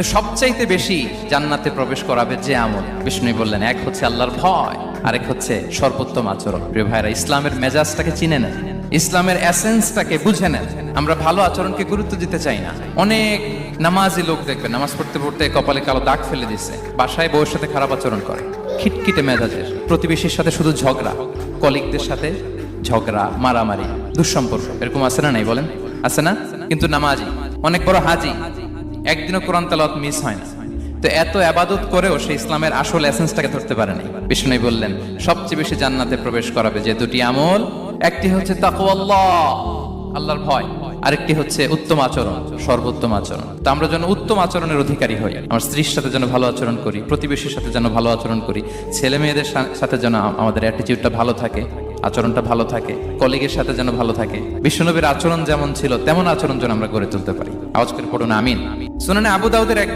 সবচাইতে বেশি জান্নাতে প্রবেশ করাবে যে আমল, বিষ্ণু বললেন, এক হচ্ছে আল্লাহর ভয়, আরেক হচ্ছে সর্বোত্তম আচরণ। প্রিয় ভাইরা, ইসলামের মেজাজটাকে চিনে নেন, ইসলামের এসেন্সটাকে বুঝে নেন। আমরা ভালো আচরণকে গুরুত্ব দিতে চাই না। অনেক নামাজি লোক দেখবেন নামাজ পড়তে পড়তে কপালে কালো দাগ ফেলে দিচ্ছে, বাসায় বউয়ের সাথে খারাপ আচরণ করে, খিটখিটে মেজাজের, প্রতিবেশীর সাথে শুধু ঝগড়া, কলিগদের সাথে ঝগড়া, মারামারি, দুঃসম্পর্ক, এরকম আছে না? নাই বলেন, আছে না? কিন্তু নামাজি, অনেক বড় হাজি, একদিনও কোরআন তেলাওয়াত মিস হয় না। তো এত আবাদত করেও সে ইসলামের আসল এসেন্সটাকে ধরতে পারেনি। বিষ্ণু বললেন, সবচেয়ে বেশি জান্নাতে প্রবেশ করাবে যে দুটি আমল, একটি হচ্ছে তাকওয়াল্লাহ, আল্লাহর ভয়, আরেকটি হচ্ছে উত্তম আচরণ, সর্বোত্তম আচরণ। তো আমরা যেন উত্তম আচরণের অধিকারী হই, আমার স্ত্রীর সাথে যেন ভালো আচরণ করি, প্রতিবেশীর সাথে যেন ভালো আচরণ করি, ছেলে মেয়েদের সাথে যেন আমাদের অ্যাটিটিউডটা ভালো থাকে, আচরণটা ভালো থাকে, কলিগের সাথে যেন ভালো থাকে। বিশ্বনবীর আচরণ যেমন ছিল তেমন আচরণ যেন আমরা গড়ে তুলতে পারি। আওয়াজ করে পড়ুন আমিন। সুনানে আবু দাউদের এক